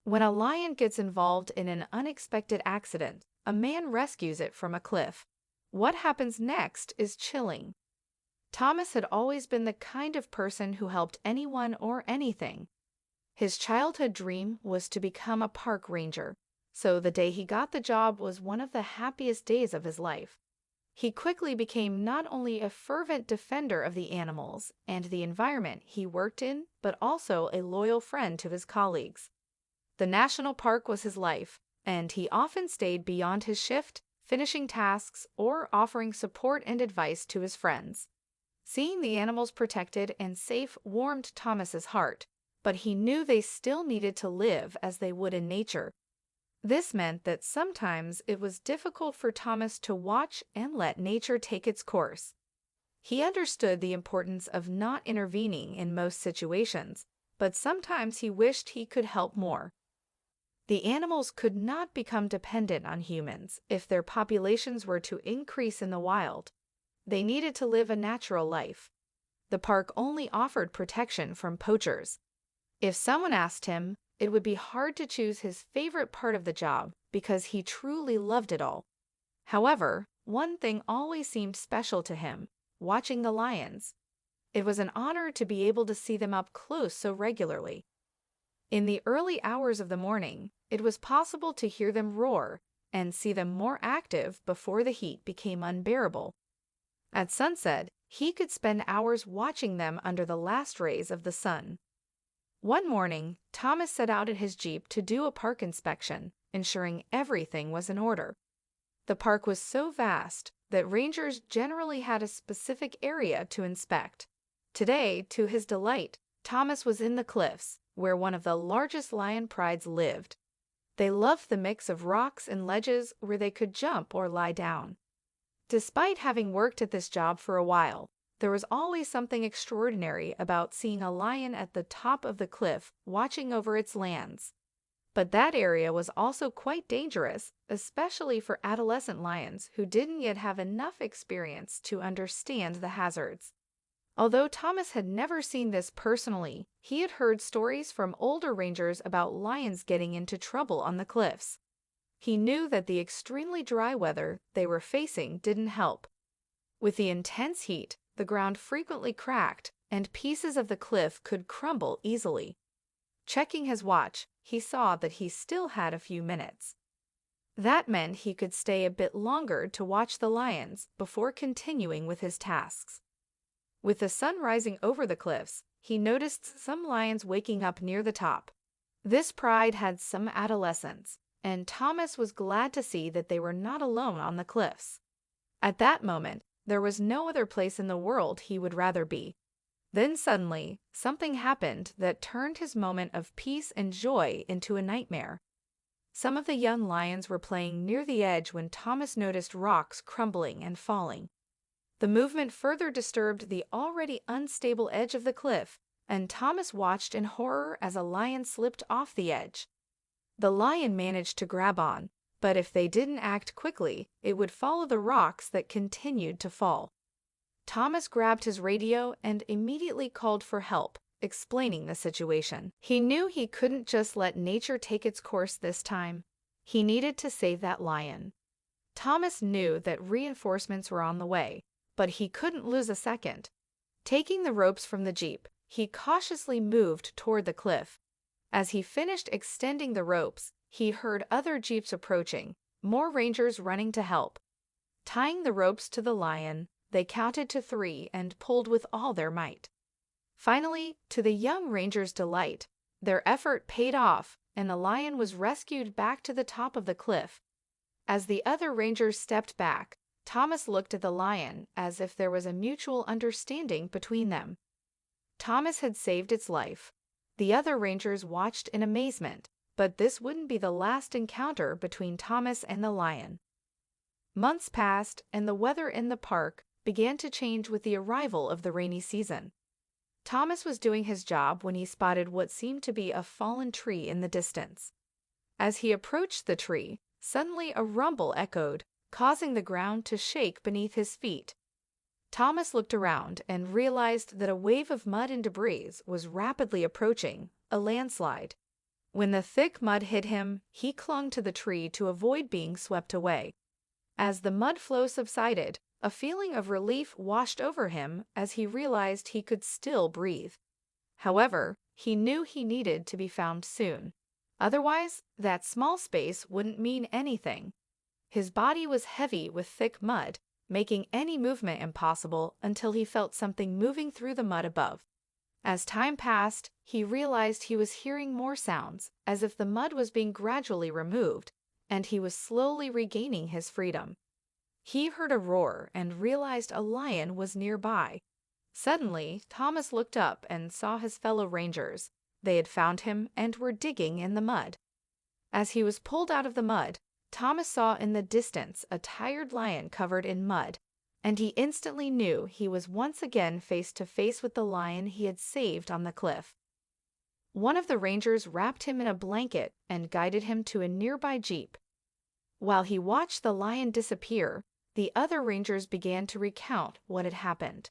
When a lion gets involved in an unexpected accident, a man rescues it from a cliff. What happens next is chilling. Thomas had always been the kind of person who helped anyone or anything. His childhood dream was to become a park ranger, so the day he got the job was one of the happiest days of his life. He quickly became not only a fervent defender of the animals and the environment he worked in, but also a loyal friend to his colleagues. The national park was his life, and he often stayed beyond his shift, finishing tasks or offering support and advice to his friends. Seeing the animals protected and safe warmed Thomas's heart, but he knew they still needed to live as they would in nature. This meant that sometimes it was difficult for Thomas to watch and let nature take its course. He understood the importance of not intervening in most situations, but sometimes he wished he could help more. The animals could not become dependent on humans if their populations were to increase in the wild. They needed to live a natural life. The park only offered protection from poachers. If someone asked him, it would be hard to choose his favorite part of the job because he truly loved it all. However, one thing always seemed special to him: watching the lions. It was an honor to be able to see them up close so regularly. In the early hours of the morning, it was possible to hear them roar and see them more active before the heat became unbearable. At sunset, he could spend hours watching them under the last rays of the sun. One morning, Thomas set out in his Jeep to do a park inspection, ensuring everything was in order. The park was so vast that rangers generally had a specific area to inspect. Today, to his delight, Thomas was in the cliffs, where one of the largest lion prides lived. They loved the mix of rocks and ledges where they could jump or lie down. Despite having worked at this job for a while, there was always something extraordinary about seeing a lion at the top of the cliff watching over its lands. But that area was also quite dangerous, especially for adolescent lions who didn't yet have enough experience to understand the hazards. Although Thomas had never seen this personally, he had heard stories from older rangers about lions getting into trouble on the cliffs. He knew that the extremely dry weather they were facing didn't help. With the intense heat, the ground frequently cracked, and pieces of the cliff could crumble easily. Checking his watch, he saw that he still had a few minutes. That meant he could stay a bit longer to watch the lions before continuing with his tasks. With the sun rising over the cliffs, he noticed some lions waking up near the top. This pride had some adolescents, and Thomas was glad to see that they were not alone on the cliffs. At that moment, there was no other place in the world he would rather be. Then suddenly, something happened that turned his moment of peace and joy into a nightmare. Some of the young lions were playing near the edge when Thomas noticed rocks crumbling and falling. The movement further disturbed the already unstable edge of the cliff, and Thomas watched in horror as a lion slipped off the edge. The lion managed to grab on, but if they didn't act quickly, it would follow the rocks that continued to fall. Thomas grabbed his radio and immediately called for help, explaining the situation. He knew he couldn't just let nature take its course this time. He needed to save that lion. Thomas knew that reinforcements were on the way, but he couldn't lose a second. Taking the ropes from the Jeep, he cautiously moved toward the cliff. As he finished extending the ropes, he heard other Jeeps approaching, more rangers running to help. Tying the ropes to the lion, they counted to 3 and pulled with all their might. Finally, to the young rangers' delight, their effort paid off, and the lion was rescued back to the top of the cliff. As the other rangers stepped back, Thomas looked at the lion as if there was a mutual understanding between them. Thomas had saved its life. The other rangers watched in amazement, but this wouldn't be the last encounter between Thomas and the lion. Months passed, and the weather in the park began to change with the arrival of the rainy season. Thomas was doing his job when he spotted what seemed to be a fallen tree in the distance. As he approached the tree, suddenly a rumble echoed, causing the ground to shake beneath his feet. Thomas looked around and realized that a wave of mud and debris was rapidly approaching, a landslide. When the thick mud hit him, he clung to the tree to avoid being swept away. As the mud flow subsided, a feeling of relief washed over him as he realized he could still breathe. However, he knew he needed to be found soon. Otherwise, that small space wouldn't mean anything. His body was heavy with thick mud, making any movement impossible until he felt something moving through the mud above. As time passed, he realized he was hearing more sounds, as if the mud was being gradually removed, and he was slowly regaining his freedom. He heard a roar and realized a lion was nearby. Suddenly, Thomas looked up and saw his fellow rangers. They had found him and were digging in the mud. As he was pulled out of the mud, Thomas saw in the distance a tired lion covered in mud, and he instantly knew he was once again face to face with the lion he had saved on the cliff. One of the rangers wrapped him in a blanket and guided him to a nearby jeep. While he watched the lion disappear, the other rangers began to recount what had happened.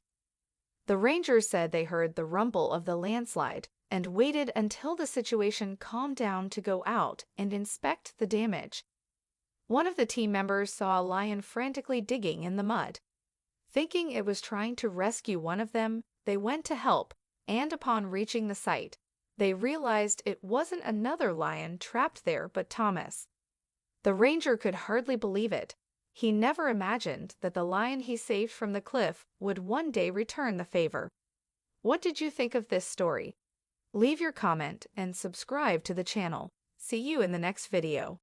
The rangers said they heard the rumble of the landslide and waited until the situation calmed down to go out and inspect the damage. One of the team members saw a lion frantically digging in the mud. Thinking it was trying to rescue one of them, they went to help, and upon reaching the site, they realized it wasn't another lion trapped there but Thomas. The ranger could hardly believe it. He never imagined that the lion he saved from the cliff would one day return the favor. What did you think of this story? Leave your comment and subscribe to the channel. See you in the next video.